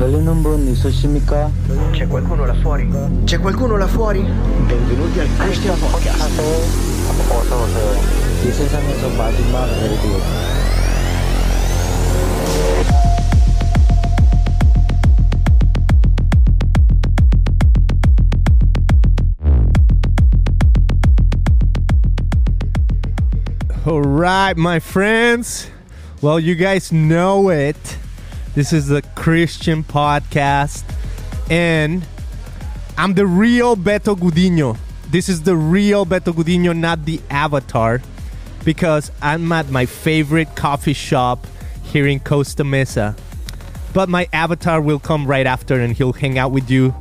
Vogliano un buon 있으십니까? C'è qualcuno là fuori? C'è qualcuno là fuori? Benvenuti al Christian Podcast. 어서 오세요. 이 세상에서 마지막 레디오. All right, my friends. Well, you guys know it. This is the Christian podcast, and I'm the real Beto Gudinho. This is the real Beto Gudinho, not the avatar, because I'm at my favorite coffee shop here in Costa Mesa. But my avatar will come right after, and he'll hang out with you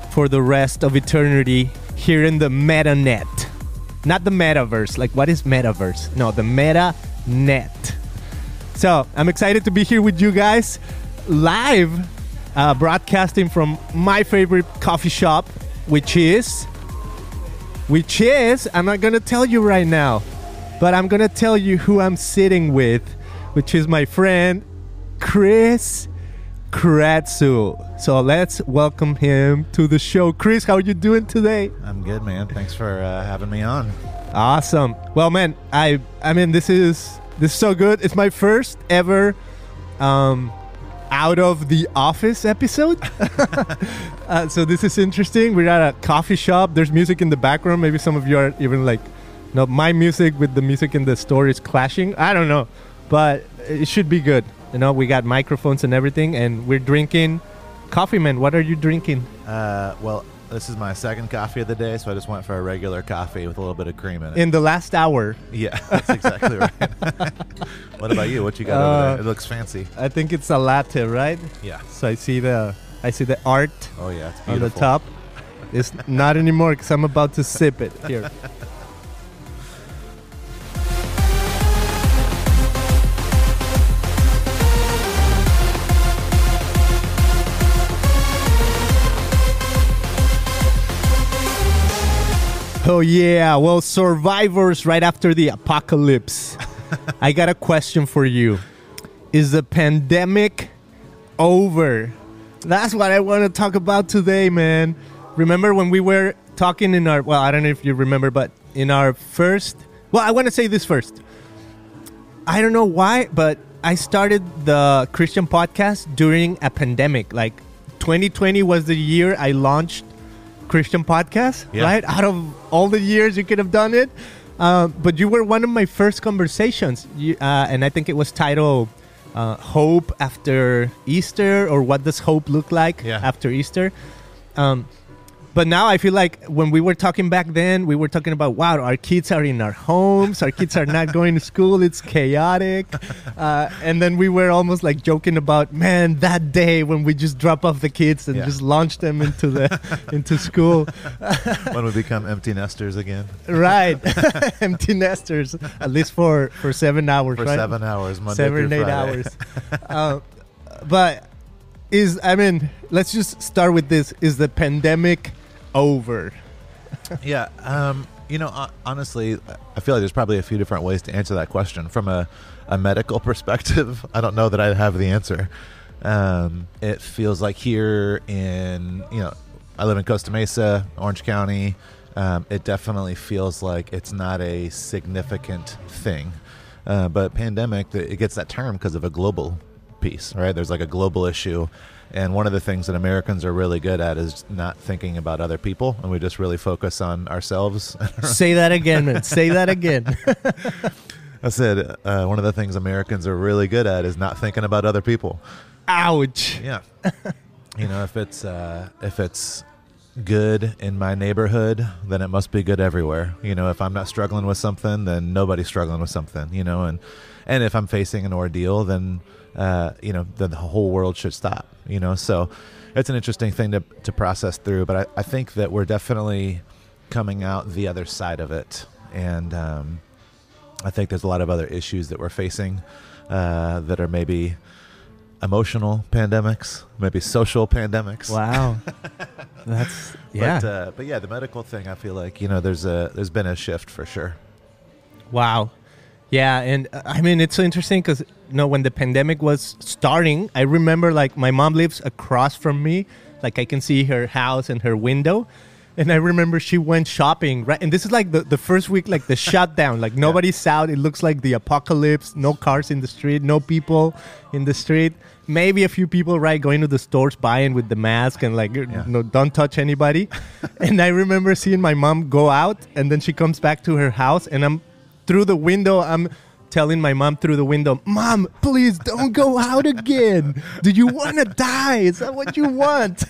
for the rest of eternity here in the meta-net. Not the metaverse. Like, what is metaverse? No, the meta-net. So, I'm excited to be here with you guys live, broadcasting from my favorite coffee shop, which is, I'm not going to tell you right now, but I'm going to tell you who I'm sitting with, which is my friend, Kretzu. So let's welcome him to the show. Chris, how are you doing today? I'm good, man. Thanks for having me on. Awesome. Well, man, I mean, this is so good. It's my first ever out of the office episode. So this is interesting. We're at a coffee shop. There's music in the background. Maybe some of you are even like, no, my music with the music in the store is clashing. I don't know, but it should be good. You know, we got microphones and everything, and we're drinking coffee, man. What are you drinking? Well, this is my second coffee of the day, so I just went for a regular coffee with a little bit of cream in it. In the last hour. Yeah, that's exactly right. What about you? What you got over there? It looks fancy. I think it's a latte, right? Yeah. So I see the art. Oh yeah, it's beautiful. On the top. It's not anymore because I'm about to sip it here. Oh yeah, well, survivors right after the apocalypse. I got a question for you. Is the pandemic over? That's what I want to talk about today, man. Remember when we were talking in our, well, I don't know if you remember, but in our first, well, I want to say this first. I don't know why, but I started the Christian podcast during a pandemic. Like 2020 was the year I launched Christian podcast, yeah. Right? Out of all the years you could have done it. But you were one of my first conversations. And I think it was titled Hope After Easter, or What Does Hope Look Like After Easter? But now I feel like when we were talking back then, we were talking about, wow, our kids are in our homes. Our kids are not going to school. It's chaotic. And then we were almost like joking about, man, that day when we just drop off the kids and just launch them into school. When we become empty nesters again. Right. Empty nesters, at least for 7 hours, for right? 7 hours, Monday 7 through 8 Friday. hours. But let's just start with this. Is the pandemic over? Yeah. Honestly, I feel like there's probably a few different ways to answer that question. From a medical perspective, I don't know that I have the answer. It feels like here in, I live in Costa Mesa, Orange County. It definitely feels like it's not a significant thing. But pandemic, it gets that term because of a global piece, right? There's like a global issue. And one of the things that Americans are really good at is not thinking about other people, and we just really focus on ourselves. Say that again, man. Say that again. I said one of the things Americans are really good at is not thinking about other people. Ouch. Yeah. If it's good in my neighborhood, then it must be good everywhere. If I'm not struggling with something, then nobody's struggling with something. And if I'm facing an ordeal, then then the whole world should stop. So it's an interesting thing to process through. But I think that we're definitely coming out the other side of it, and I think there's a lot of other issues that we're facing that are maybe emotional pandemics, maybe social pandemics. Wow. That's, yeah. But yeah, the medical thing, I feel like, there's been a shift for sure. Wow. Yeah, and I mean, it's so interesting because, when the pandemic was starting, I remember, like, my mom lives across from me. Like, I can see her house and her window. And I remember she went shopping, right? And this is like the first week, like the shutdown. Like, nobody's out. It looks like the apocalypse. No cars in the street. No people in the street. Maybe a few people, right, going to the stores, buying with the mask and, like, don't touch anybody. And I remember seeing my mom go out, and then she comes back to her house, and I'm telling my mom through the window, "Mom, please don't go out again. Do you want to die? Is that what you want?"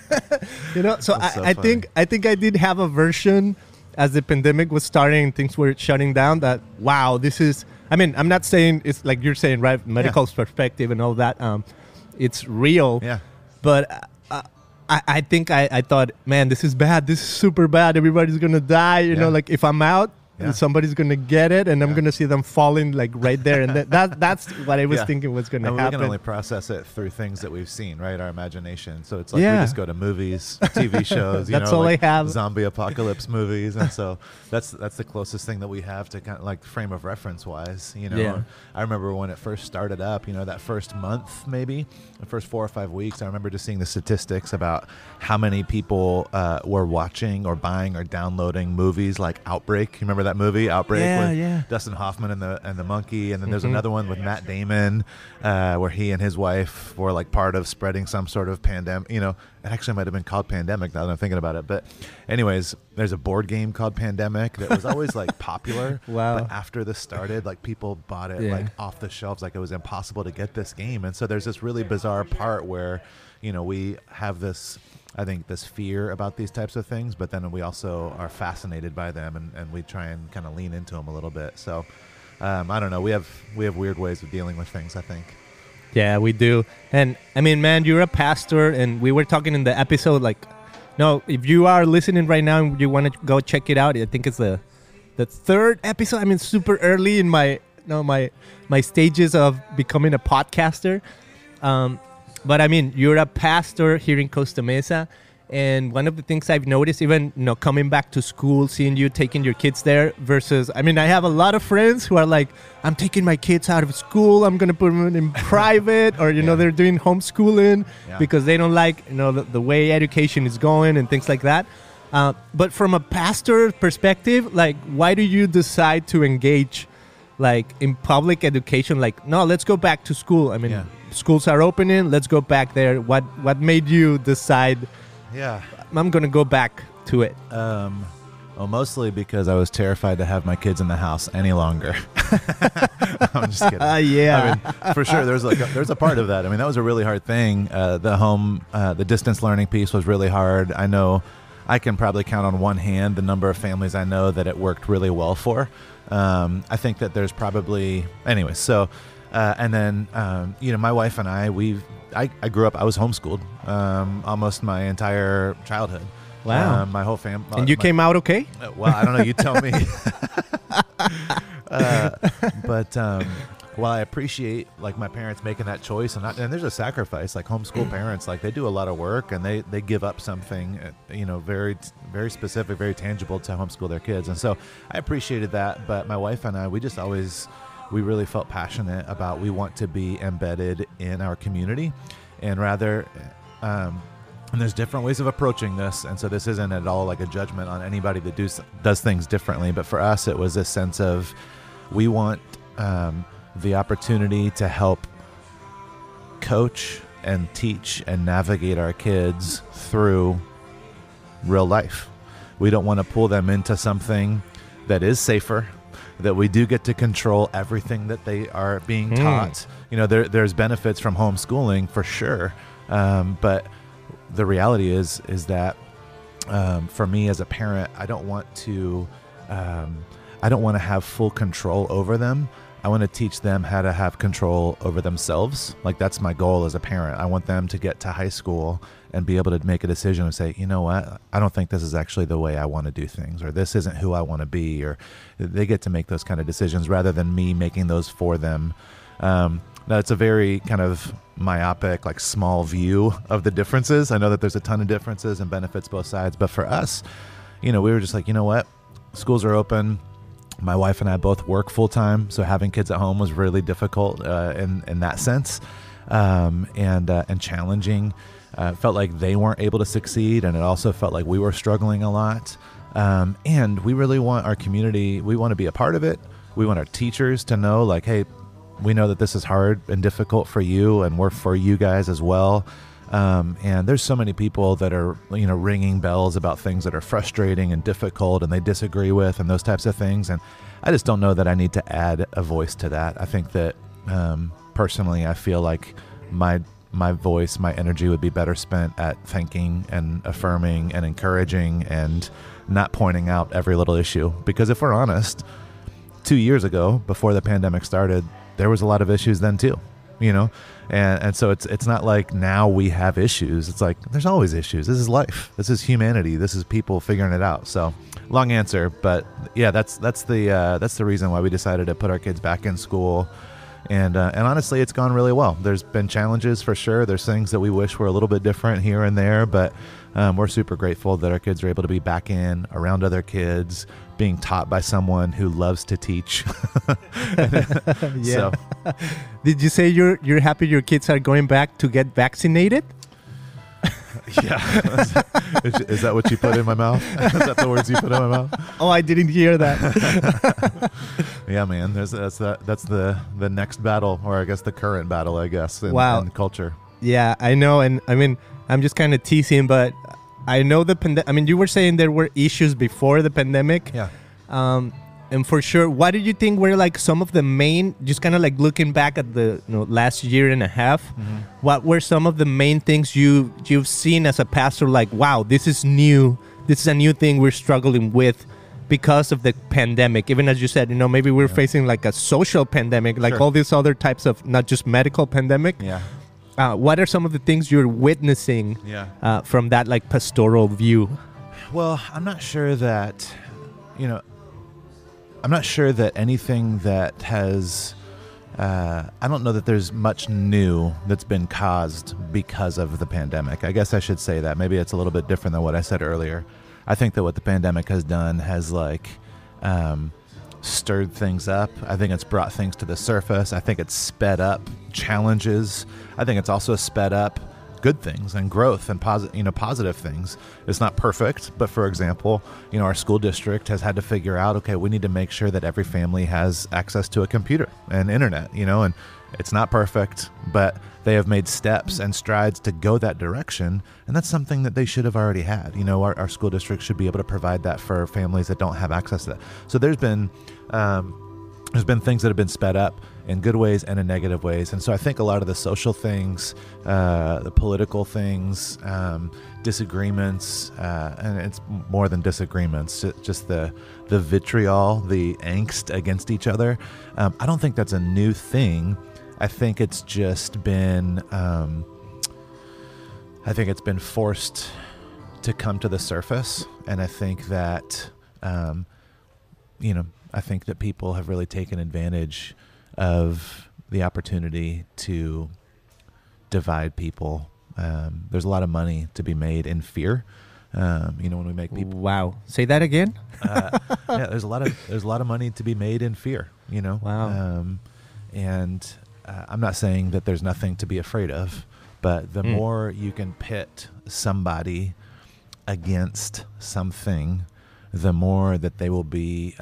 So I think I did have a version as the pandemic was starting and things were shutting down that, wow, this is, I mean, I'm not saying it's like you're saying, right, medical perspective and all that. It's real. Yeah. But I think I thought, man, this is bad. This is super bad. Everybody's going to die. You know, like if I'm out, and somebody's going to get it, and I'm going to see them falling, like, right there. And that's what I was thinking was going to happen. We can only process it through things that we've seen, right? Our imagination. So it's like we just go to movies, TV shows, that's all I have. Zombie apocalypse movies. And so that's the closest thing that we have to kind of like frame of reference wise, I remember when it first started up, that first month, maybe the first 4 or 5 weeks, I remember just seeing the statistics about how many people were watching or buying or downloading movies like Outbreak. You remember that movie Outbreak with Dustin Hoffman and the monkey, and then there's another one with Matt Damon where he and his wife were like part of spreading some sort of pandemic. It actually might have been called Pandemic now that I'm thinking about it, but anyways, there's a board game called Pandemic that was always like popular. Wow. But after this started, like people bought it like off the shelves, like it was impossible to get this game. And so there's this really bizarre part where we have this, I think, this fear about these types of things, but then we also are fascinated by them, and we try and kind of lean into them a little bit. So I don't know. We have weird ways of dealing with things, I think. Yeah, we do. And I mean, man, you're a pastor, and we were talking in the episode, like, if you are listening right now and you want to go check it out, I think it's the third episode. I mean, super early in my my stages of becoming a podcaster. But I mean, you're a pastor here in Costa Mesa, and one of the things I've noticed, even coming back to school, seeing you taking your kids there versus, I mean, I have a lot of friends who are like, I'm taking my kids out of school, I'm gonna put them in private, or they're doing homeschooling because they don't like the way education is going and things like that. But from a pastor perspective, like, why do you decide to engage like in public education? Like, no, let's go back to school. I mean, schools are opening, let's go back there. What made you decide, I'm going to go back to it? Well, mostly because I was terrified to have my kids in the house any longer. I'm just kidding. I mean, for sure, there's a part of that. I mean, that was a really hard thing. The distance learning piece was really hard. I know I can probably count on one hand the number of families I know that it worked really well for. I think that there's probably, anyway, so, and then, my wife and I grew up, I was homeschooled, almost my entire childhood. Wow. My whole family. And you came out okay? Well, I don't know, you tell me. But while I appreciate like my parents making that choice, and there's a sacrifice, like homeschool parents, like they do a lot of work and they give up something, very, very specific, very tangible to homeschool their kids. And so I appreciated that. But my wife and I, we really felt passionate about, we want to be embedded in our community, and rather, and there's different ways of approaching this. And so this isn't at all like a judgment on anybody that does things differently. But for us, it was this sense of, we want the opportunity to help coach and teach and navigate our kids through real life. We don't want to pull them into something that is safer, that we do get to control everything that they are being taught. There's benefits from homeschooling for sure. But the reality is that for me as a parent, I don't want to have full control over them. I want to teach them how to have control over themselves. Like, that's my goal as a parent. I want them to get to high school and be able to make a decision and say, you know what, I don't think this is actually the way I want to do things, or this isn't who I want to be, or they get to make those kind of decisions rather than me making those for them. Now, it's a very kind of myopic, like small view of the differences. I know that there's a ton of differences and benefits both sides, but for us, we were just like, you know what, schools are open. My wife and I both work full time, so having kids at home was really difficult in that sense, and challenging. Felt like they weren't able to succeed, and it also felt like we were struggling a lot. And we really want our community, we want to be a part of it. We want our teachers to know, like, hey, we know that this is hard and difficult for you, and we're for you guys as well. And there's so many people that are, ringing bells about things that are frustrating and difficult and they disagree with and those types of things. And I just don't know that I need to add a voice to that. I think that personally, I feel like my voice, my energy would be better spent at thanking and affirming and encouraging and not pointing out every little issue. Because if we're honest, 2 years ago, before the pandemic started, there was a lot of issues then too, and so it's not like now we have issues. It's like there's always issues. This is life. This is humanity. This is people figuring it out. So long answer, but yeah, that's the reason why we decided to put our kids back in school. And honestly, it's gone really well. There's been challenges for sure. There's things that we wish were a little bit different here and there, but we're super grateful that our kids are able to be back in around other kids, being taught by someone who loves to teach. Yeah. So. Did you say you're happy your kids are going back to get vaccinated? Yeah. Is that what you put in my mouth? Is that the words you put in my mouth? Oh, I didn't hear that. Yeah, man. That's the next battle, or I guess the current battle, I guess, in culture. Yeah, I know. And I mean, I'm just kind of teasing, but I know you were saying there were issues before the pandemic. Yeah. And for sure, what do you think were like some of the main, just kind of like looking back at the last year and a half, what were some of the main things you've seen as a pastor, like, wow, this is new, this is a new thing we're struggling with because of the pandemic? Even as you said, maybe we're facing like a social pandemic, like all these other types of, not just medical pandemic. Yeah. What are some of the things you're witnessing from that like pastoral view? Well, I'm not sure that, I'm not sure that anything that has, I don't know that there's much new that's been caused because of the pandemic. I guess I should say that. Maybe it's a little bit different than what I said earlier. I think that what the pandemic has done has stirred things up. I think it's brought things to the surface. I think it's sped up challenges. I think it's also sped up good things and growth and positive things. It's not perfect, but for example, our school district has had to figure out, okay, we need to make sure that every family has access to a computer and internet, and it's not perfect, but they have made steps and strides to go that direction. And that's something that they should have already had. Our school district should be able to provide that for families that don't have access to that. So there's been things that have been sped up in good ways and in negative ways. And so I think a lot of the social things, the political things, disagreements, and it's more than disagreements, just the vitriol, the angst against each other. I don't think that's a new thing. I think it's just been, forced to come to the surface. And I think that, I think that people have really taken advantage of the opportunity to divide people. There's a lot of money to be made in fear. When we make people. Wow. Say that again. Yeah, there's a lot of money to be made in fear. Wow. And I'm not saying that there's nothing to be afraid of, but the more you can pit somebody against something, the more that they will be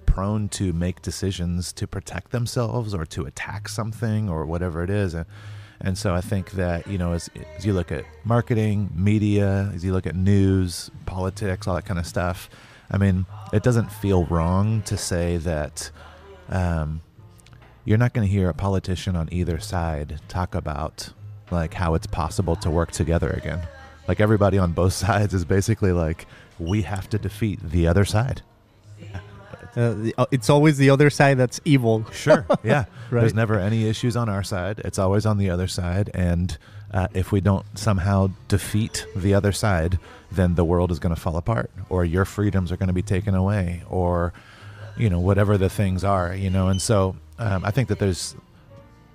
prone to make decisions to protect themselves or to attack something or whatever it is. And so I think that, as you look at marketing, media, as you look at news, politics, all that kind of stuff, I mean, it doesn't feel wrong to say that you're not going to hear a politician on either side talk about like how it's possible to work together again. Like everybody on both sides is basically like, we have to defeat the other side. It's always the other side that's evil. Sure, yeah. Right. There's never any issues on our side. It's always on the other side. And if we don't somehow defeat the other side, then the world is going to fall apart, or your freedoms are going to be taken away, or, whatever the things are, And so I think that there's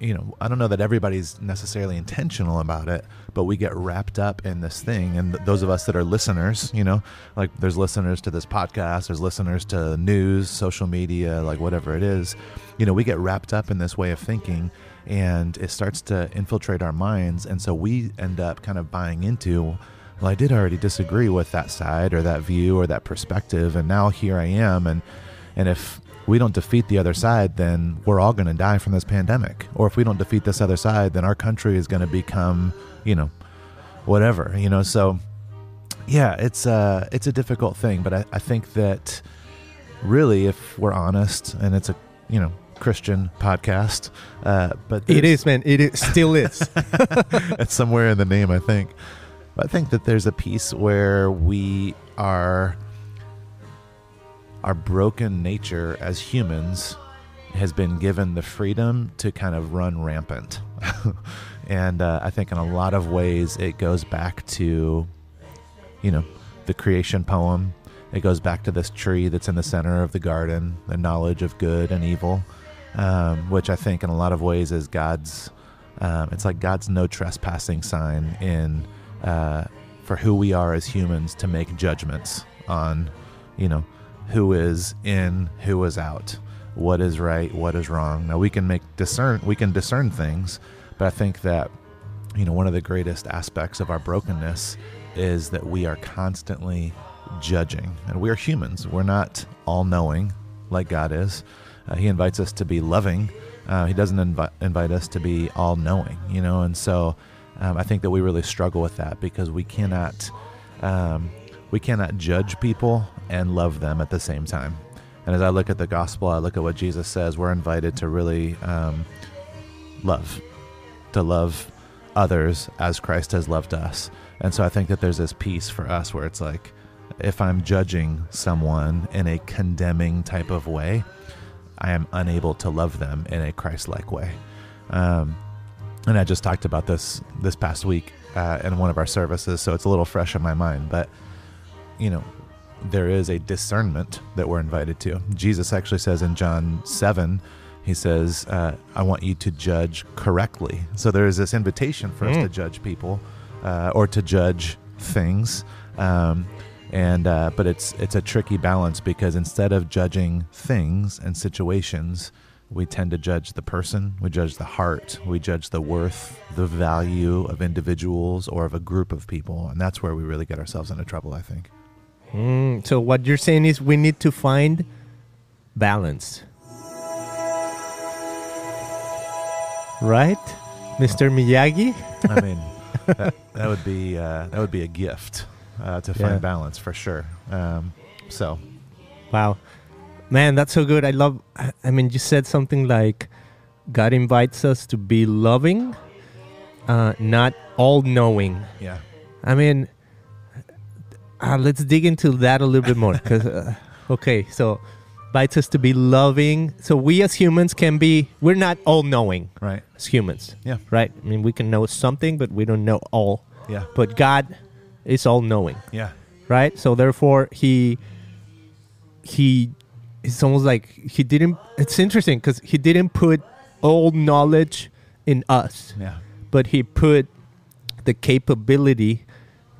I don't know that everybody's necessarily intentional about it, but we get wrapped up in this thing. And those of us that are listeners, like there's listeners to this podcast, there's listeners to news, social media, like whatever it is, we get wrapped up in this way of thinking, and it starts to infiltrate our minds. And so we end up kind of buying into, well, I did already disagree with that side or that view or that perspective, and now here I am. And if we don't defeat the other side, then we're all going to die from this pandemic. Or if we don't defeat this other side, then our country is going to become, whatever, So, yeah, it's a difficult thing. But I think that really, if we're honest, and it's a, Christian podcast, but it is, man. It still is. It's somewhere in the name, I think. But I think that there's a piece where our broken nature as humans has been given the freedom to kind of run rampant. And I think in a lot of ways it goes back to, the creation poem. It goes back to this tree that's in the center of the garden, the knowledge of good and evil, which I think in a lot of ways is God's, it's like God's no trespassing sign for who we are as humans to make judgments on, who is in, who is out, what is right, what is wrong. Now we can discern things, but I think that, one of the greatest aspects of our brokenness is that we are constantly judging, and we are humans. We're not all knowing like God is. He invites us to be loving. He doesn't invite us to be all knowing, and so I think that we really struggle with that because we cannot judge people and love them at the same time. And as I look at the gospel, I look at what Jesus says, we're invited to really love others as Christ has loved us. And so I think that there's this piece for us where it's like, if I'm judging someone in a condemning type of way, I am unable to love them in a Christ-like way. And I just talked about this past week in one of our services, so it's a little fresh in my mind. But, there is a discernment that we're invited to. Jesus actually says in John 7, he says, I want you to judge correctly. So there is this invitation for us to judge people or to judge things. But it's a tricky balance because instead of judging things and situations, we tend to judge the person, we judge the heart, we judge the worth, the value of individuals or of a group of people. And that's where we really get ourselves into trouble, I think. So what you're saying is we need to find balance. Right? Mr. Miyagi? I mean, that would be a gift to find balance for sure. Wow. Man, that's so good. You said something like God invites us to be loving, not all-knowing. Yeah. Let's dig into that a little bit more. So invites us to be loving. So we as humans we're not all-knowing. Right. As humans. Yeah. Right? We can know something, but we don't know all. Yeah. But God is all-knowing. Yeah. Right? So therefore, it's almost like it's interesting because he didn't put all knowledge in us. Yeah. But he put the capability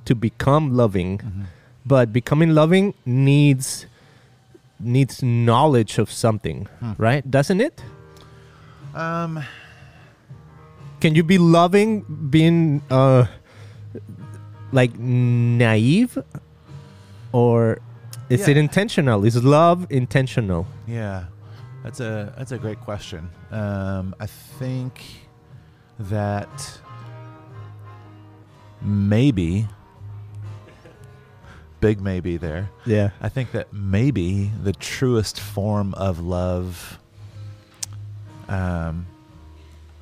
to become loving. Mm-hmm. But becoming loving needs knowledge of something, right? Doesn't it? Can you be loving being like naive, or is it intentional? Is love intentional? Yeah, that's a great question. I think that maybe, big maybe there. Yeah, I think that maybe the truest form of love. I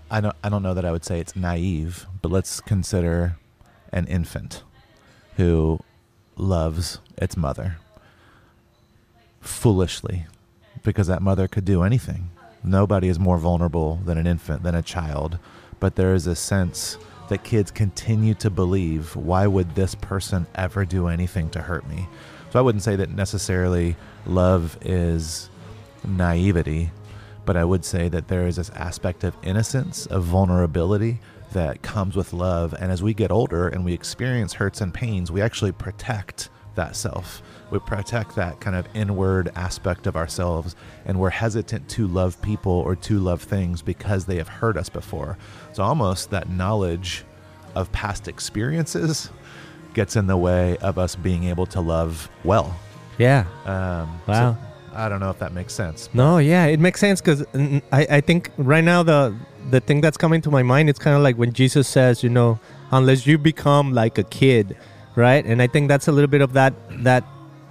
don't know that I would say it's naive, but let's consider an infant who loves its mother foolishly because that mother could do anything. Nobody is more vulnerable than an infant, than a child. But there is a sense that kids continue to believe, why would this person ever do anything to hurt me? So I wouldn't say that necessarily love is naivety, But I would say that there is this aspect of innocence, of vulnerability that comes with love. And as we get older and we experience hurts and pains, we actually protect that self. We protect that kind of inward aspect of ourselves, and we're hesitant to love people or to love things because they have hurt us before. So almost that knowledge of past experiences gets in the way of us being able to love well. Yeah. Wow. So I don't know if that makes sense. No, yeah, it makes sense because I think right now the thing that's coming to my mind, it's kind of like when Jesus says, you know, unless you become like a kid, right? And I think that's a little bit of that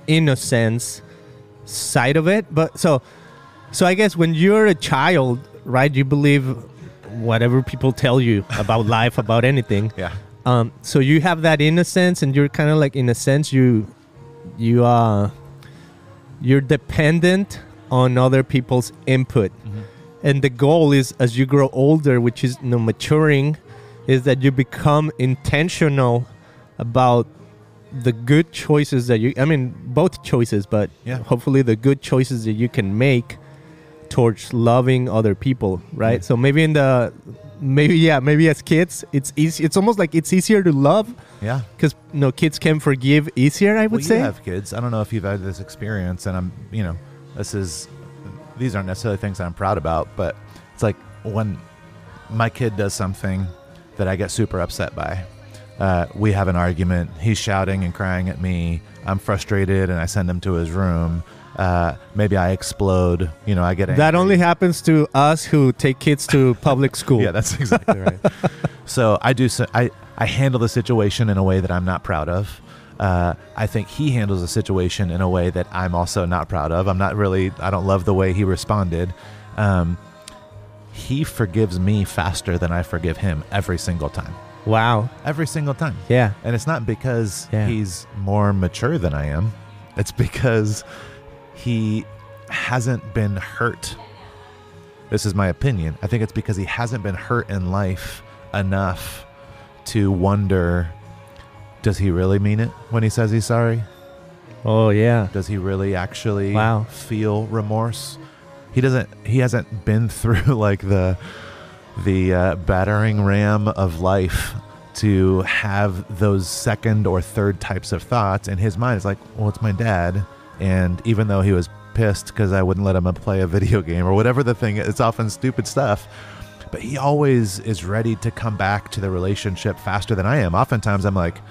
innocence side of it. But so I guess when you're a child, right, you believe whatever people tell you about life, about anything. Yeah. So you have that innocence, and you're kind of like, in a sense, you're dependent on other people's input. Mm-hmm. And the goal is, as you grow older, which is, you know, maturing, is that you become intentional about the good choices that both choices, but hopefully the good choices that you can make towards loving other people, right? So maybe maybe as kids, it's easy. It's almost like it's easier to love. Yeah. Because, you know, kids can forgive easier, I would say. You have kids. I don't know if you've had this experience, and these aren't necessarily things that I'm proud about, but it's like when my kid does something that I get super upset by. We have an argument. He's shouting and crying at me. I'm frustrated, and I send him to his room. Maybe I explode. You know, I get angry. That only happens to us who take kids to public school. Yeah, that's exactly right. So I handle the situation in a way that I'm not proud of. I think he handles the situation in a way that I'm also not proud of. I don't love the way he responded. He forgives me faster than I forgive him every single time. Wow. Every single time. Yeah. And it's not because he's more mature than I am. It's because he hasn't been hurt. This is my opinion. I think it's because he hasn't been hurt in life enough to wonder, does he really mean it when he says he's sorry? Oh, yeah. Does he really actually feel remorse? He hasn't been through like the battering ram of life to have those second or third types of thoughts. In his mind, it's like, well, it's my dad. And even though he was pissed because I wouldn't let him play a video game or whatever the thing is, it's often stupid stuff. But he always is ready to come back to the relationship faster than I am. Oftentimes I'm like,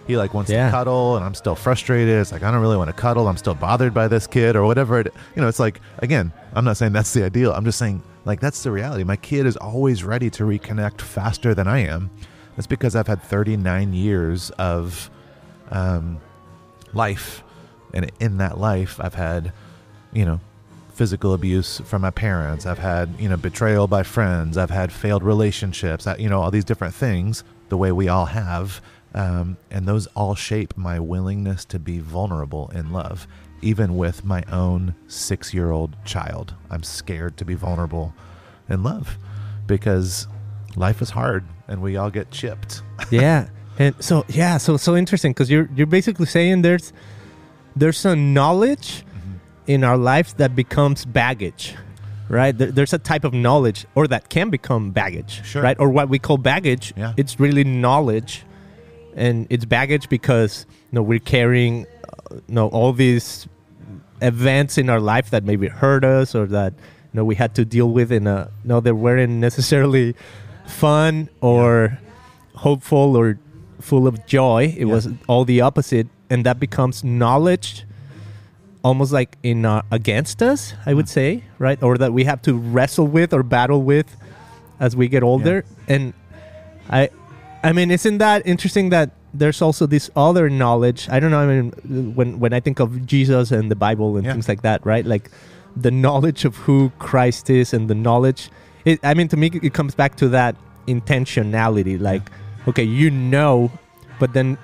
he like wants to cuddle and I'm still frustrated. It's like, I don't really want to cuddle. I'm still bothered by this kid or whatever. It's like, again, I'm not saying that's the ideal. I'm just saying, like, that's the reality. My kid is always ready to reconnect faster than I am. That's because I've had 39 years of life. And in that life, I've had, physical abuse from my parents. I've had, betrayal by friends. I've had failed relationships, all these different things, the way we all have. And those all shape my willingness to be vulnerable in love. Even with my own 6-year-old child, I'm scared to be vulnerable in love because life is hard and we all get chipped. Yeah. And so interesting because you're basically saying there's a knowledge in our life that becomes baggage, right? There's a type of knowledge or that can become baggage, right? Or what we call baggage. Yeah. It's really knowledge, and it's baggage because we're carrying all these events in our life that maybe hurt us or that we had to deal with they weren't necessarily fun or hopeful or full of joy. It was all the opposite, and that becomes knowledge almost like against us, I would say, right? Or that we have to wrestle with or battle with as we get older. And I mean, isn't that interesting that there's also this other knowledge? I don't know. I mean, when I think of Jesus and the Bible and things like that, right? Like the knowledge of who Christ is and the knowledge. To me, it comes back to that intentionality. Like, okay, but then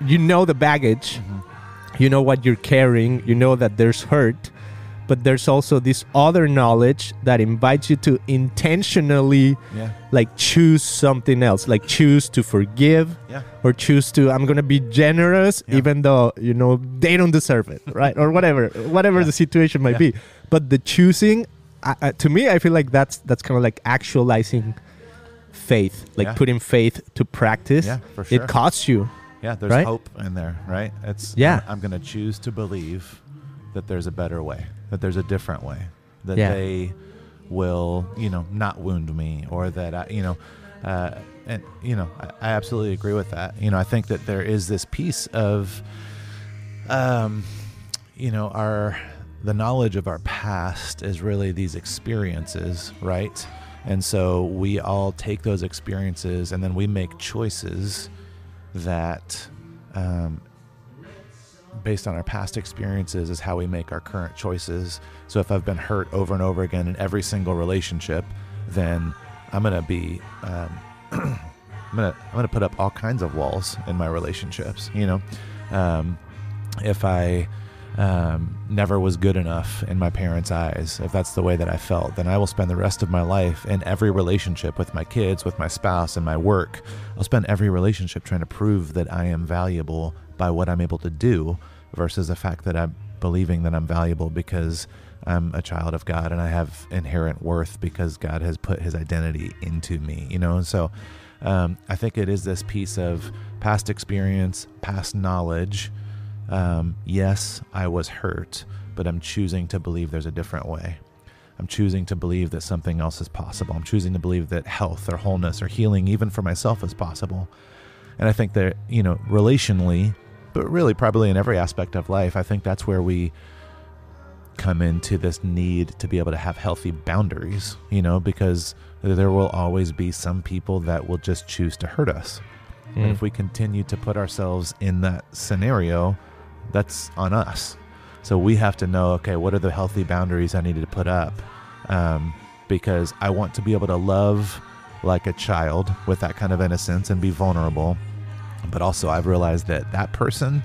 the baggage. Mm-hmm. You know what you're carrying. You know that there's hurt. But there's also this other knowledge that invites you to intentionally choose something else, like choose to forgive or choose to, I'm going to be generous even though, they don't deserve it, right? Or whatever the situation might be. But the choosing, to me, I feel like that's kind of like actualizing faith, like putting faith to practice. Yeah, for sure. It costs you. Yeah, there's right? hope in there, right? I'm going to choose to believe that there's a better way, that there's a different way, that they will, not wound me, or that I absolutely agree with that. I think that there is this piece of, the knowledge of our past is really these experiences, right? And so we all take those experiences and then we make choices that, based on our past experiences, is how we make our current choices. So if I've been hurt over and over again in every single relationship, then I'm going to be, I'm going to put up all kinds of walls in my relationships. If I never was good enough in my parents' eyes, if that's the way that I felt, then I will spend the rest of my life in every relationship with my kids, with my spouse, and my work. I'll spend every relationship trying to prove that I am valuable by what I'm able to do, versus the fact that I'm believing that I'm valuable because I'm a child of God and I have inherent worth because God has put his identity into me, And so I think it is this piece of past experience, past knowledge. Yes, I was hurt, but I'm choosing to believe there's a different way. I'm choosing to believe that something else is possible. I'm choosing to believe that health or wholeness or healing, even for myself, is possible. And I think that, relationally, but really probably in every aspect of life, I think that's where we come into this need to be able to have healthy boundaries, because there will always be some people that will just choose to hurt us. And if we continue to put ourselves in that scenario, that's on us. So we have to know, okay, what are the healthy boundaries I need to put up? Because I want to be able to love like a child with that kind of innocence and be vulnerable. But also I've realized that that person,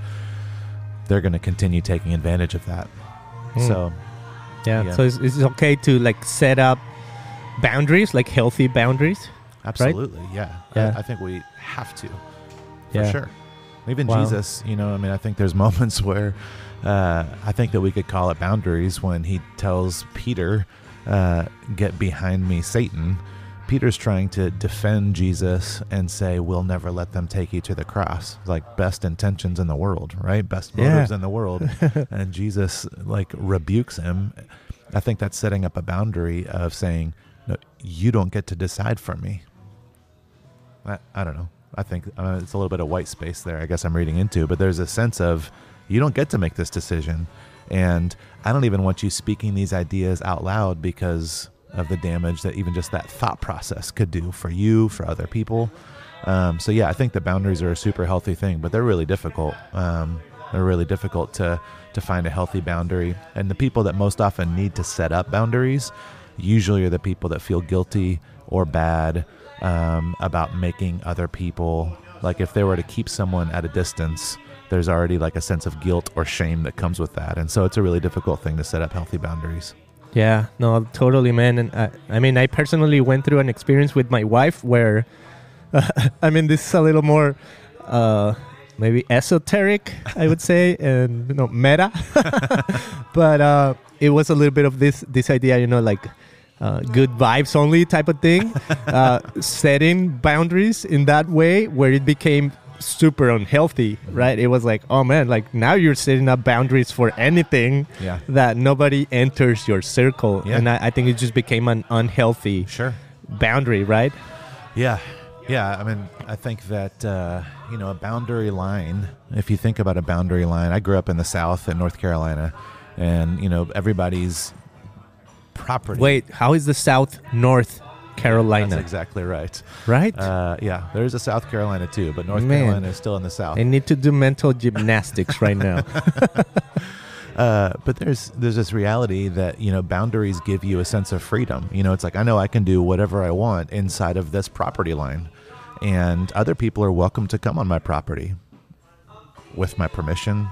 they're going to continue taking advantage of that. So, So it's okay to like set up boundaries, like healthy boundaries. Absolutely. Right? Yeah. I think we have to, for sure. Even Jesus, I think there's moments where I think that we could call it boundaries when he tells Peter, get behind me, Satan. Peter's trying to defend Jesus and say, we'll never let them take you to the cross. Like best intentions in the world, right? Best motives in the world. And Jesus rebukes him. I think that's setting up a boundary of saying, no, you don't get to decide for me. I don't know. I think it's a little bit of white space there, I guess I'm reading into, but there's a sense of you don't get to make this decision. And I don't even want you speaking these ideas out loud because of the damage that even just that thought process could do for you, for other people. I think the boundaries are a super healthy thing, but they're really difficult. They're really difficult to find a healthy boundary. And the people that most often need to set up boundaries usually are the people that feel guilty or bad about making other people, like if they were to keep someone at a distance, there's already like a sense of guilt or shame that comes with that. And so it's a really difficult thing to set up healthy boundaries. Yeah, no, totally, man. And I personally went through an experience with my wife where, this is a little more, maybe esoteric, I would say, and meta. But it was a little bit of this idea, good vibes only type of thing. Setting boundaries in that way where it became super unhealthy, right? It was like, oh man, like now you're setting up boundaries for anything that nobody enters your circle. And I think it just became an unhealthy boundary, right? Yeah. I think that, a boundary line, if you think about a boundary line, I grew up in the South in North Carolina, and, everybody's property. Wait, how is the South North Carolina? That's exactly right. Right? There's a South Carolina too, but North Carolina is still in the South. I need to do mental gymnastics right now. But there's this reality that, boundaries give you a sense of freedom. It's like, I know I can do whatever I want inside of this property line, and other people are welcome to come on my property with my permission,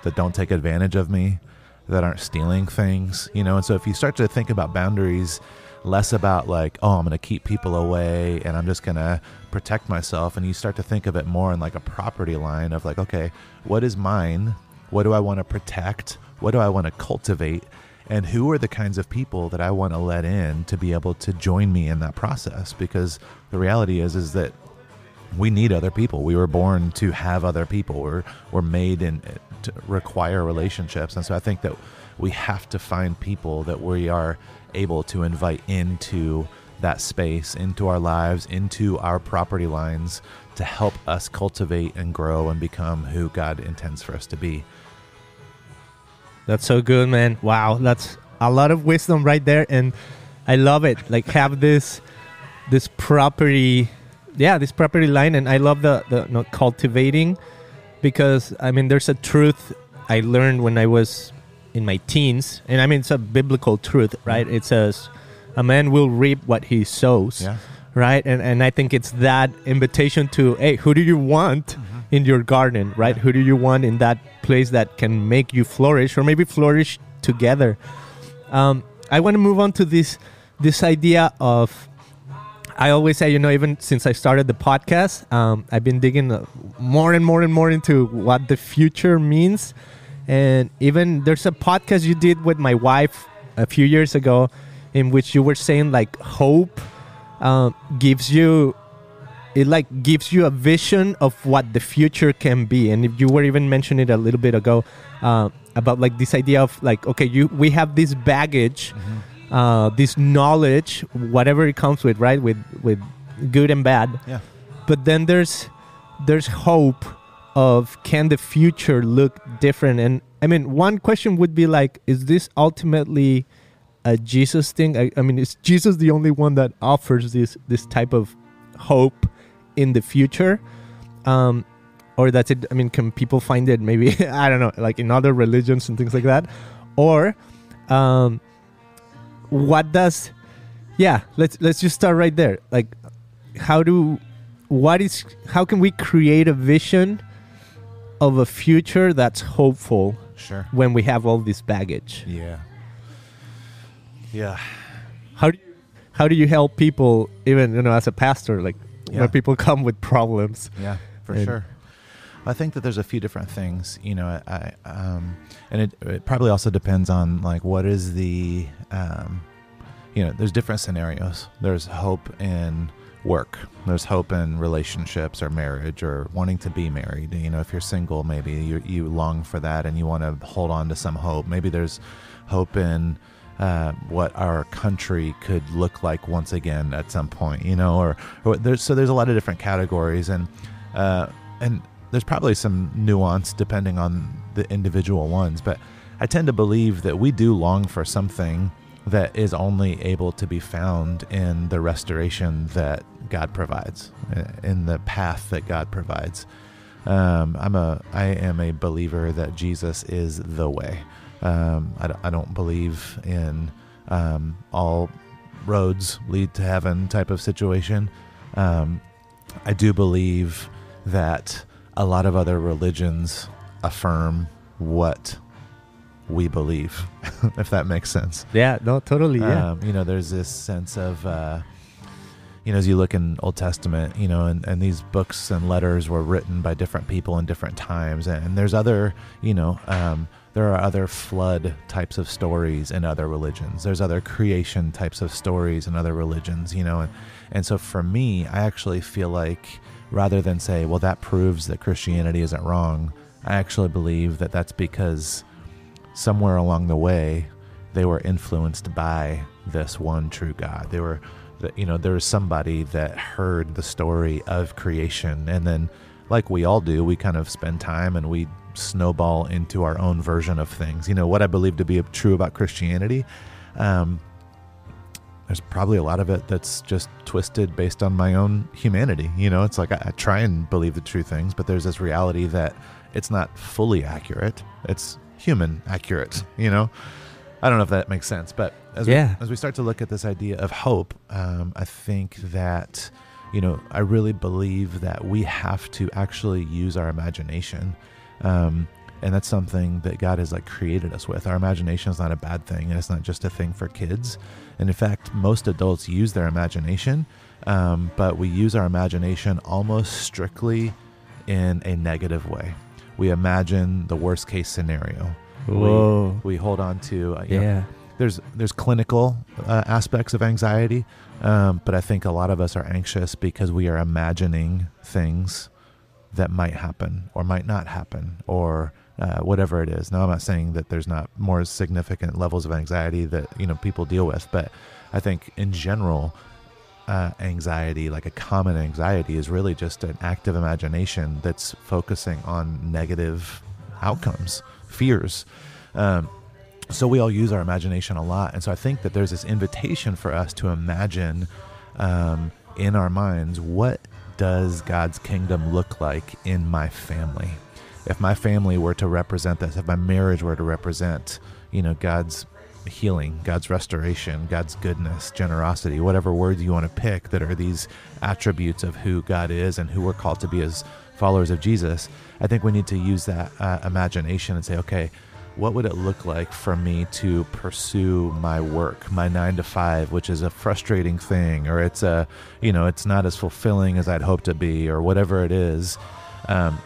that don't take advantage of me, that aren't stealing things, And so if you start to think about boundaries less about like, oh, I'm going to keep people away and I'm just going to protect myself, and you start to think of it more in like a property line of like, okay, what is mine? What do I want to protect? What do I want to cultivate? and who are the kinds of people that I want to let in to be able to join me in that process. Because the reality is that we need other people. We were born to have other people. We're made to require relationships. And so I think that we have to find people that we are able to invite into that space, into our lives, into our property lines, to help us cultivate and grow and become who God intends for us to be. That's so good, man. Wow, that's a lot of wisdom right there, and I love it. Like, have this property line, and I love the cultivating, because I mean, there's a truth I learned when I was in my teens, and I mean, it's a biblical truth, right? It says a man will reap what he sows. Yeah. Right? And I think it's that invitation to, hey, who do you want in your garden, right? Yeah. Who do you want in that place that can make you flourish, or maybe flourish together? I want to move on to this idea of, I always say, even since I started the podcast, I've been digging more and more and more into what the future means. And even there's a podcast you did with my wife a few years ago in which you were saying, like, hope gives you a vision of what the future can be. And if you were even mentioning it a little bit ago about, like, this idea of, like, okay, we have this baggage, this knowledge, whatever it comes with, right, with good and bad. Yeah. But then there's hope of, can the future look different? And I mean, one question would be, like, is this ultimately a Jesus thing? I mean, is Jesus the only one that offers this type of hope in the future? Or that's it? I mean, can people find it maybe, I don't know, like in other religions and things like that? Or let's just start right there. Like, how can we create a vision of a future that's hopeful? Sure. When we have all this baggage? Yeah. How do you help people, even as a pastor, like when people come with problems? Yeah, for sure. I think that there's a few different things, and it probably also depends on, like, what is the there's different scenarios. There's hope in work. There's hope in relationships or marriage or wanting to be married. If you're single, maybe you long for that and you want to hold on to some hope. Maybe there's hope in what our country could look like once again at some point, or there's a lot of different categories, and there's probably some nuance depending on the individual ones. But I tend to believe that we do long for something that is only able to be found in the restoration that God provides, in the path that God provides. I am a believer that Jesus is the way. I don't believe in all roads lead to heaven type of situation. I do believe that a lot of other religions affirm what we believe, if that makes sense. Yeah, no, totally. Yeah. There's this sense of, as you look in Old Testament, and these books and letters were written by different people in different times. And there's other, there are other flood types of stories in other religions. There's other creation types of stories in other religions, and so for me, I actually feel like, rather than say, well, that proves that Christianity isn't wrong, I actually believe that that's because somewhere along the way, they were influenced by this one true God. There was somebody that heard the story of creation, and then, like we all do, we kind of spend time and we snowball into our own version of things. What I believe to be true about Christianity, there's probably a lot of it that's just twisted based on my own humanity. It's like I try and believe the true things, but there's this reality that it's not fully accurate. It's human accurate, I don't know if that makes sense, but as we start to look at this idea of hope, I think that, I really believe that we have to actually use our imagination. And that's something that God has created us with. Our imagination is not a bad thing, and it's not just a thing for kids. And in fact, most adults use their imagination, but we use our imagination almost strictly in a negative way. We imagine the worst case scenario. Whoa. We hold on to, there's clinical aspects of anxiety, but I think a lot of us are anxious because we are imagining things that might happen or might not happen, or whatever it is. Now, I'm not saying that there's not more significant levels of anxiety that people deal with, but I think in general, anxiety, like a common anxiety, is really just an active imagination that's focusing on negative outcomes, fears. So we all use our imagination a lot. And so I think that there's this invitation for us to imagine in our minds, what does God's kingdom look like in my family? If my family were to represent this, if my marriage were to represent, God's healing, God's restoration, God's goodness, generosity, whatever words you want to pick that are these attributes of who God is and who we're called to be as followers of Jesus, I think we need to use that imagination and say, okay, what would it look like for me to pursue my work, my 9 to 5, which is a frustrating thing, or it's it's not as fulfilling as I'd hoped to be, or whatever it is.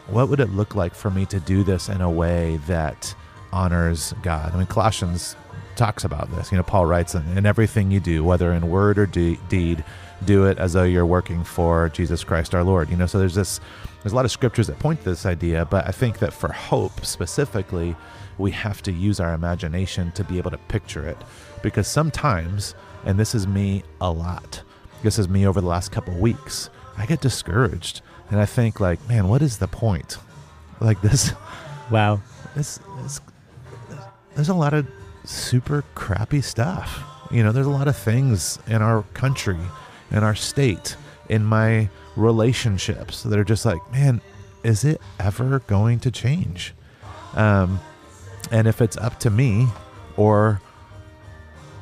What would it look like for me to do this in a way that honors God? I mean, Colossians talks about this. Paul writes, in everything you do, whether in word or deed, do it as though you're working for Jesus Christ our Lord. So there's a lot of scriptures that point to this idea, but I think that for hope specifically, we have to use our imagination to be able to picture it. Because sometimes, and this is me a lot, this is me over the last couple of weeks, I get discouraged. And I think like, man, what is the point? Like this. Wow. There's a lot of super crappy stuff. There's a lot of things in our country, in our state, in my relationships that are just like, man, is it ever going to change? And if it's up to me or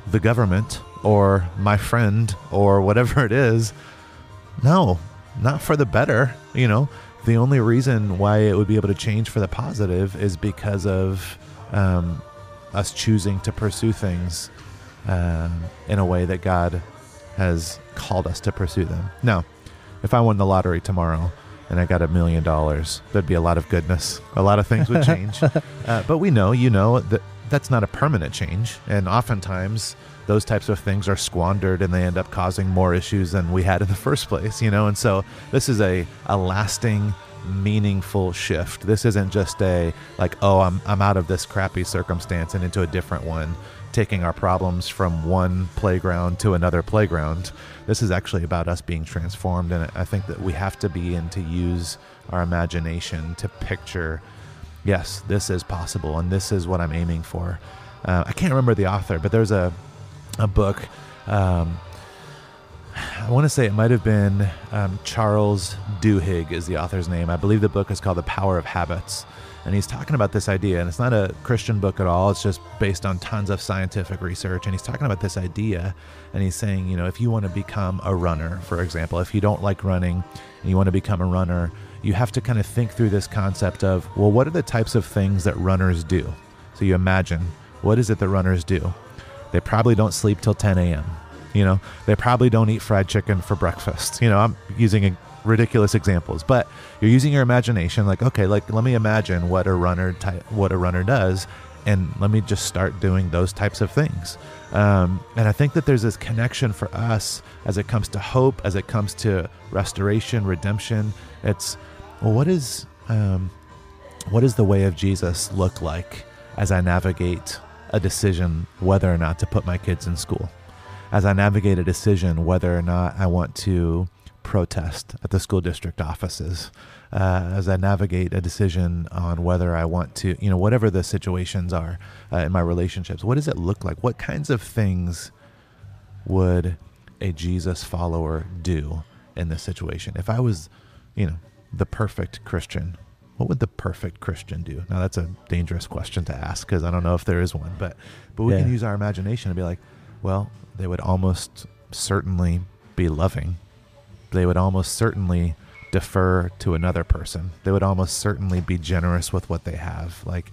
the government or my friend or whatever it is, no, not for the better. The only reason why it would be able to change for the positive is because of us choosing to pursue things in a way that God has called us to pursue them. Now, if I won the lottery tomorrow and I got $1 million, there'd be a lot of goodness. A lot of things would change. But we know, that that's not a permanent change. And oftentimes those types of things are squandered and they end up causing more issues than we had in the first place, And so this is a lasting, meaningful shift. This isn't just I'm out of this crappy circumstance and into a different one, taking our problems from one playground to another playground. This is actually about us being transformed, and I think that we have to begin to use our imagination to picture, yes, this is possible, and this is what I'm aiming for. I can't remember the author, but there's a book, I want to say it might have been Charles Duhigg is the author's name. I believe the book is called The Power of Habits. And he's talking about this idea, and it's not a Christian book at all. It's just based on tons of scientific research. And he's talking about this idea, and he's saying, if you want to become a runner, for example, if you don't like running and you want to become a runner, you have to kind of think through this concept of, well, what are the types of things that runners do? So you imagine, what is it that runners do? They probably don't sleep till 10 a.m. They probably don't eat fried chicken for breakfast. I'm using ridiculous examples, but you're using your imagination. Like, okay, let me imagine what a runner does, and let me just start doing those types of things. And I think that there's this connection for us as it comes to hope, as it comes to restoration, redemption. It's, well, what does the way of Jesus look like as I navigate a decision whether or not to put my kids in school? As I navigate a decision whether or not I want to protest at the school district offices, as I navigate a decision on whether I want to, whatever the situations are in my relationships, what does it look like? What kinds of things would a Jesus follower do in this situation? If I was, the perfect Christian, what would the perfect Christian do? Now, that's a dangerous question to ask because I don't know if there is one, but we can use our imagination to be like, well, they would almost certainly be loving. They would almost certainly defer to another person. They would almost certainly be generous with what they have. Like,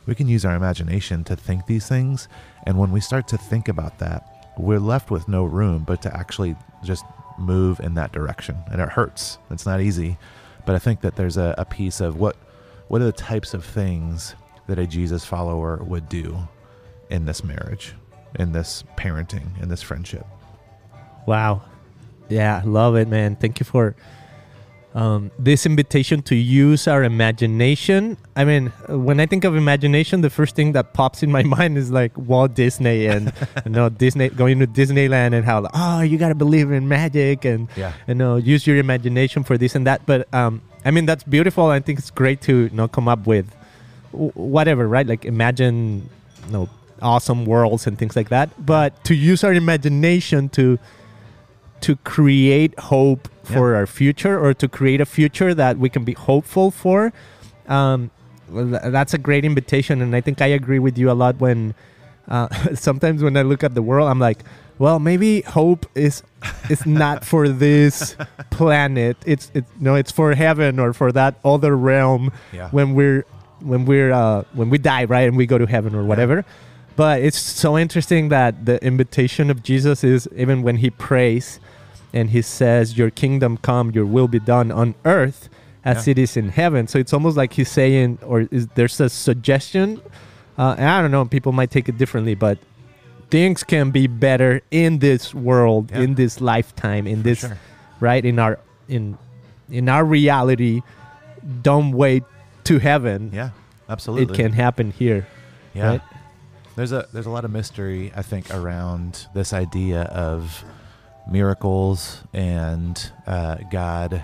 we can use our imagination to think these things. And when we start to think about that, we're left with no room but to actually just move in that direction. And it hurts. It's not easy. But I think that there's a piece of what are the types of things that a Jesus follower would do in this marriage? in this parenting, in this friendship. Wow. Yeah, love it, man. Thank you for this invitation to use our imagination. I mean, when I think of imagination, the first thing that pops in my mind is like Walt Disney and Disney, going to Disneyland, and how you got to believe in magic and use your imagination for this and that. But I mean, that's beautiful. I think it's great to come up with whatever, right? Like imagine awesome worlds and things like that. But to use our imagination to create hope for our future, or to create a future that we can be hopeful for, that's a great invitation. And I think I agree with you a lot when sometimes when I look at the world, I'm like, well, maybe hope is not for this planet. It's for heaven, or for that other realm when we die, right, and we go to heaven or whatever. But it's so interesting that the invitation of Jesus is, even when he prays and he says, your kingdom come, your will be done on earth as it is in heaven. So it's almost like he's saying, there's a suggestion, and I don't know, people might take it differently, but things can be better in this world, in this lifetime, in this, right, in our reality. Don't wait to heaven. Yeah, absolutely. It can happen here. Yeah. Right? There's a lot of mystery, I think, around this idea of miracles and God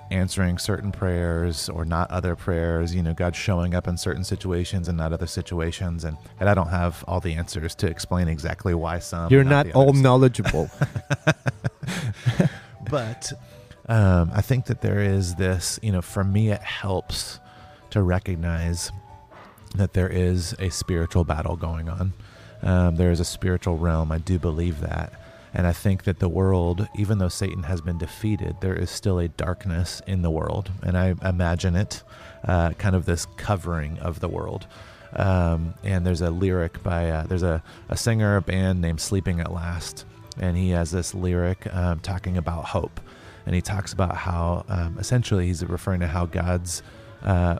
answering certain prayers or not other prayers, God showing up in certain situations and not other situations. And I don't have all the answers to explain exactly why some. You're not all knowledgeable. But I think that there is this, for me, it helps to recognize that there is a spiritual battle going on. There is a spiritual realm. I do believe that. And I think that the world, even though Satan has been defeated, there is still a darkness in the world. And I imagine it kind of this covering of the world. And there's a lyric by, there's a singer, a band named Sleeping at Last. And he has this lyric talking about hope. And he talks about how, essentially, he's referring to how God's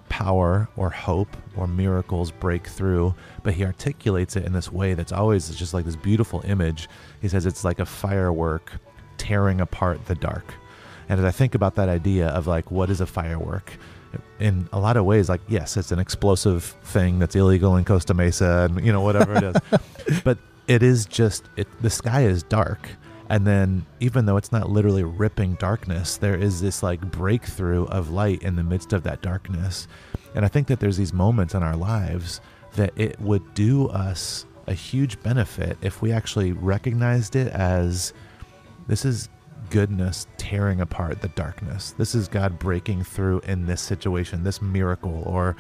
power or hope or miracles break through, but he articulates it in this way that's always just like this beautiful image. He says it's like a firework tearing apart the dark. And as I think about that idea of like, what is a firework? In a lot of ways, like, yes, it's an explosive thing that's illegal in Costa Mesa and, whatever it is. But it is just, the sky is dark. And then even though it's not literally ripping darkness, there is this like breakthrough of light in the midst of that darkness. And I think that there's these moments in our lives that it would do us a huge benefit if we actually recognized it as, this is goodness tearing apart the darkness. This is God breaking through in this situation, this miracle, or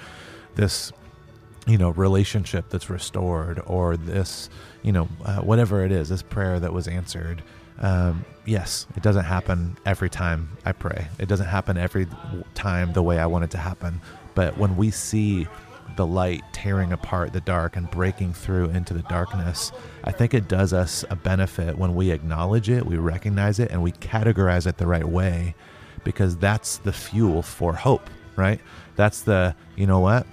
this, relationship that's restored, or this, whatever it is, this prayer that was answered. Yes, it doesn't happen every time I pray. It doesn't happen every time the way I want it to happen. But when we see the light tearing apart the dark and breaking through into the darkness, I think it does us a benefit when we acknowledge it, we recognize it, and we categorize it the right way, because that's the fuel for hope, right? That's the, what?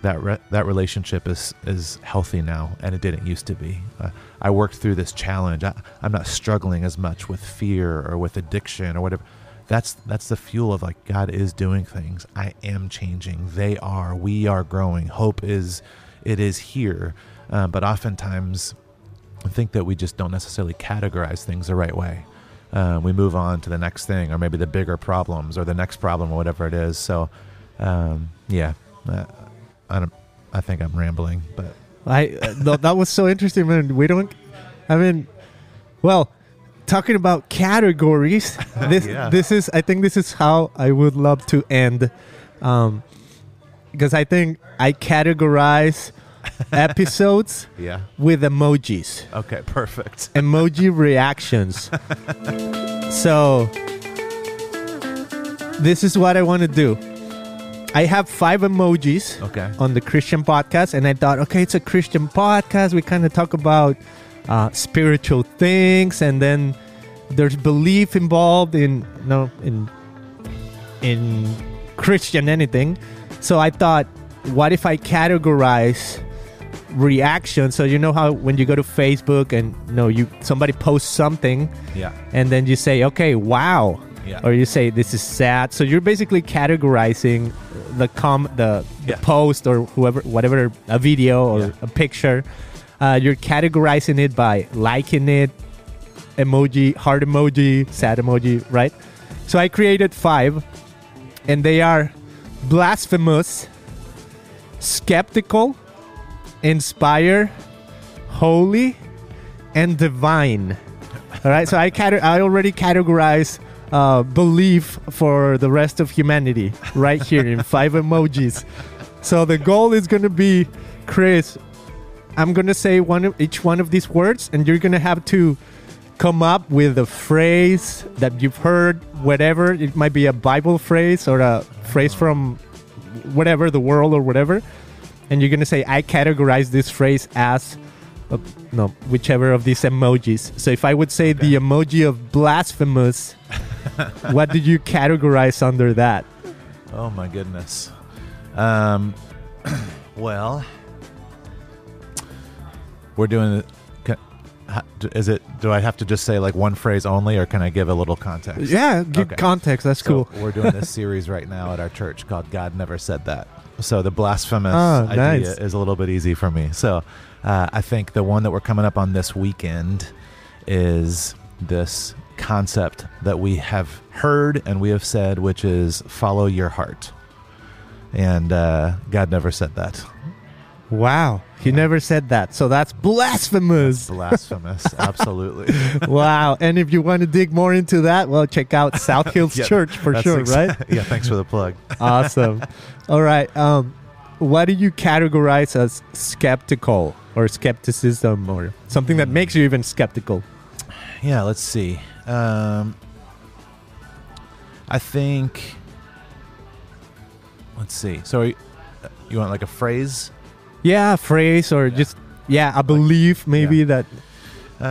That relationship is healthy now, and it didn't used to be. I worked through this challenge. I'm not struggling as much with fear or with addiction or whatever. That's the fuel of like, God is doing things. I am changing. We are growing. Hope is here. But oftentimes I think that we just don't necessarily categorize things the right way. We move on to the next thing, or maybe the bigger problems or the next problem or whatever it is. So, I think I'm rambling, but that was so interesting, man. Talking about categories, this is how I would love to end, because I think I categorize episodes with emojis. Okay, perfect. Emoji reactions. So this is what I want to do. I have 5 emojis on the Christian podcast, and I thought, it's a Christian podcast. We kind of talk about spiritual things, and then there's belief involved in Christian anything. So I thought, what if I categorize reaction. So you know how when you go to Facebook and somebody posts something, Yeah. and then you say, okay, wow, Yeah. or you say this is sad. So you're basically categorizing the post or whatever, a video or a picture. You're categorizing it by liking it, emoji, heart emoji, sad emoji, right? So I created 5, and they are blasphemous, skeptical, inspire, holy, and divine. All right, so I already categorize belief for the rest of humanity right here in 5 emojis. So the goal is going to be, Chris, I'm going to say each one of these words, and you're going to have to come up with a phrase that you've heard, whatever. It might be a Bible phrase or a phrase from whatever, the world or whatever. And you're going to say, I categorize this phrase as, whichever of these emojis. So if I would say the emoji of blasphemous, what did you categorize under that? Oh my goodness. Well, we're doing it. Do I have to just say like one phrase only, or can I give a little context? Yeah, give context. That's cool. We're doing this series right now at our church called God Never Said That. So the blasphemous idea is a little bit easy for me. So I think the one that we're coming up on this weekend is this concept that we have heard and we have said, which is follow your heart. And God never said that. Wow. He never said that. So that's blasphemous. Blasphemous. Absolutely. Wow. And if you want to dig more into that, well, check out South Hills Church for sure, right? Yeah. Thanks for the plug. Awesome. All right. What do you categorize as skeptical or skepticism or something that makes you even skeptical? Yeah. Let's see. I think, let's see. So you want like a phrase? Yeah, a phrase or just, a belief maybe that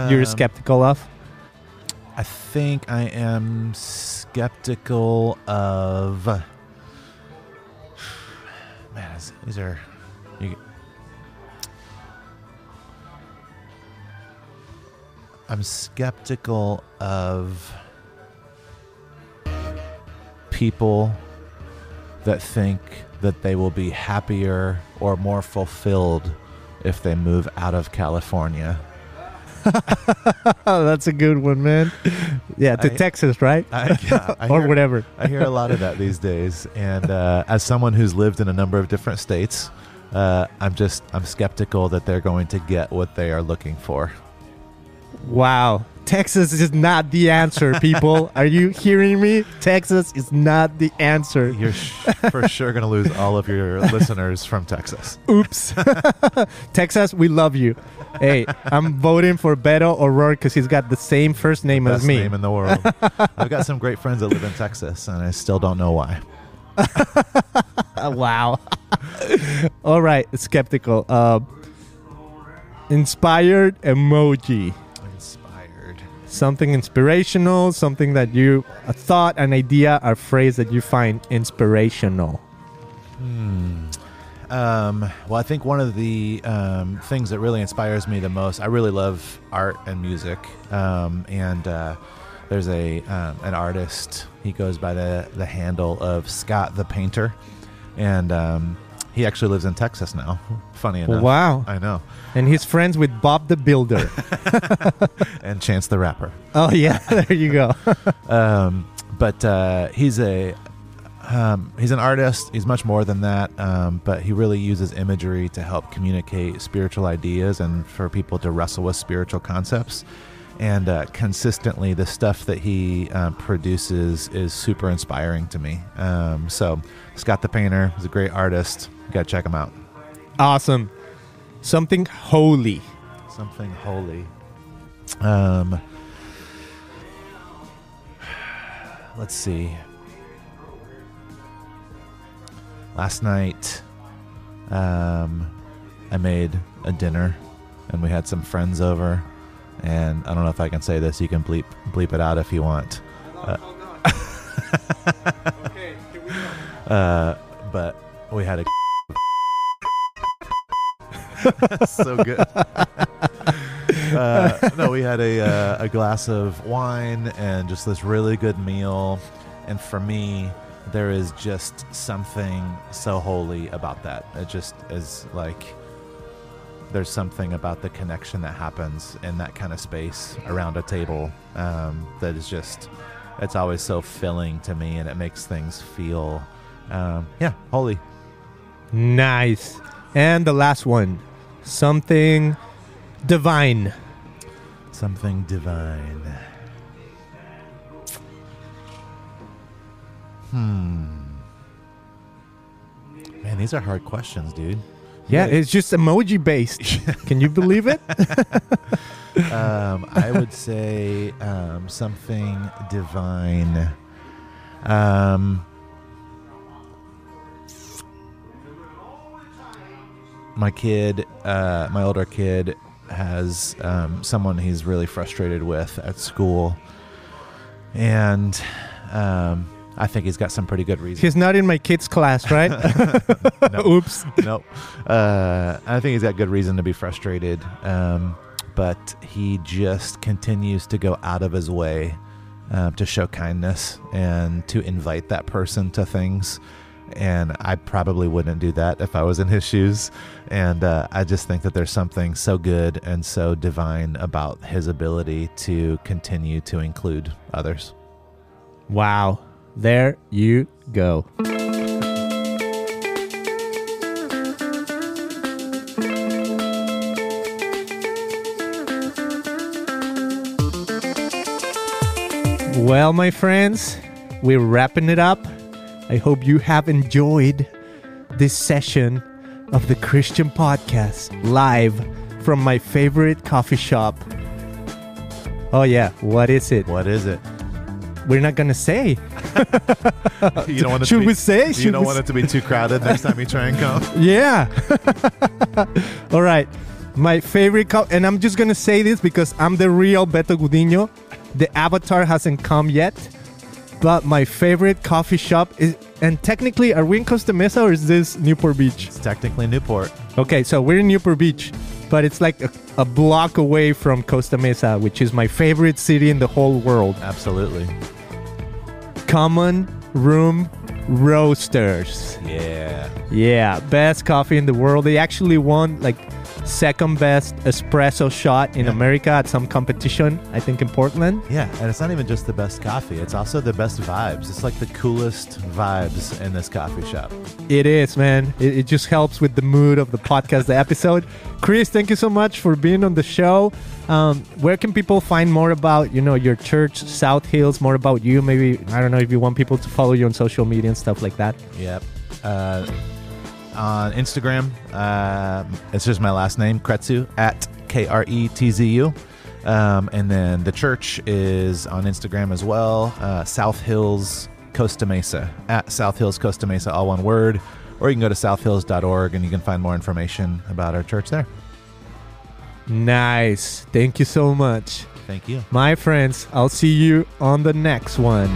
you're skeptical of. I think I am skeptical of... Man, these are... I'm skeptical of people that think that they will be happier or more fulfilled if they move out of California. Oh, that's a good one, man. Yeah, to Texas, right? Or whatever. I hear a lot of that these days. And as someone who's lived in a number of different states, I'm skeptical that they're going to get what they are looking for. Wow. Texas is not the answer, people. Are you hearing me? Texas is not the answer. You're for sure going to lose all of your listeners from Texas. Oops. Texas, we love you. Hey, I'm voting for Beto O'Rourke because he's got the same first name as me. Best name in the world. I've got some great friends that live in Texas, and I still don't know why. Wow. All right, skeptical. Inspired emoji. Something inspirational, something that a thought, an idea, a phrase that you find inspirational. Well, I think one of the things that really inspires me the most, I really love art and music. And there's an artist, he goes by the handle of Scott the Painter. And he actually lives in Texas now, funny enough. Wow. I know. And he's friends with Bob the Builder. And Chance the Rapper. Oh, yeah. There you go. But he's an artist. He's much more than that. But he really uses imagery to help communicate spiritual ideas and for people to wrestle with spiritual concepts. And consistently, the stuff that he produces is super inspiring to me. So Scott the Painter is a great artist. You got to check him out. Awesome. Something holy. Something holy. Let's see. Last night, I made a dinner, and we had some friends over. And I don't know if I can say this. You can bleep it out if you want. Okay, here we go. But we had a So good. No, we had a glass of wine and just this really good meal. And for me, there is just something so holy about that. It just is like, there's something about the connection that happens in that kind of space around a table that is just, it's always so filling to me, and it makes things feel, holy. Nice. And the last one, something divine. Something divine. Man, these are hard questions, dude. Yeah, it's just emoji based. Can you believe it? I would say something divine. My kid, my older kid, has someone he's really frustrated with at school, and I think he's got some pretty good reasons. He's not in my kids' class, right? No. Oops. Nope. I think he's got good reason to be frustrated, but he just continues to go out of his way to show kindness and to invite that person to things. And I probably wouldn't do that if I was in his shoes. And I just think that there's something so good and so divine about his ability to continue to include others. Wow. There you go. Well, my friends, we're wrapping it up. I hope you have enjoyed this session of the Christian Podcast live from my favorite coffee shop. Oh yeah, what is it? What is it? We're not gonna say. You don't want it Should to be, we say? You don't want it to be too crowded next time you try and come. Yeah. All right. My favorite and I'm just gonna say this because I'm the real Beto Gudiño. The avatar hasn't come yet. But my favorite coffee shop is, and technically, are we in Costa Mesa or is this Newport Beach? It's technically Newport. Okay, so we're in Newport Beach, but it's like a block away from Costa Mesa, which is my favorite city in the whole world. Absolutely. Common Room Roasters. Yeah. Yeah, best coffee in the world. They actually won like second best espresso shot in America at some competition, I think in Portland. Yeah, and it's not even just the best coffee. It's also the best vibes. It's like the coolest vibes in this coffee shop. It is, man. It just helps with the mood of the podcast, the episode. Chris, thank you so much for being on the show. Where can people find more about, your church, South Hills, more about you? Maybe, I don't know if you want people to follow you on social media and stuff like that. Yep. On Instagram, it's just my last name, Kretzu, at Kretzu. And then the church is on Instagram as well, South Hills Costa Mesa, at South Hills Costa Mesa, all one word. Or you can go to southhills.org and you can find more information about our church there. Nice. Thank you so much. Thank you. My friends, I'll see you on the next one.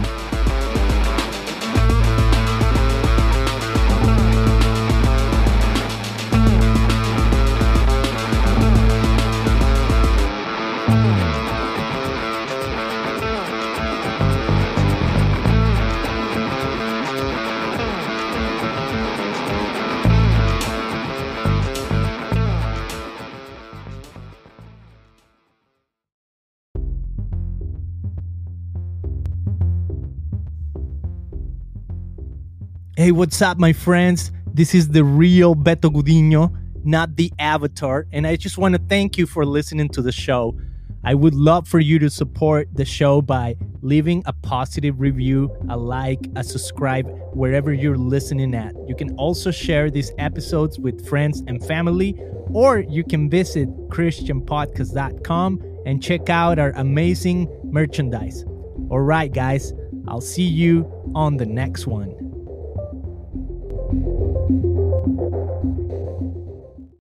Hey, what's up, my friends? This is the real Beto Gudiño, not the avatar, and I just want to thank you for listening to the show. I would love for you to support the show by leaving a positive review, a like, a subscribe, wherever you're listening at. You can also share these episodes with friends and family, or you can visit christianpodcast.com and check out our amazing merchandise. All right, guys, I'll see you on the next one.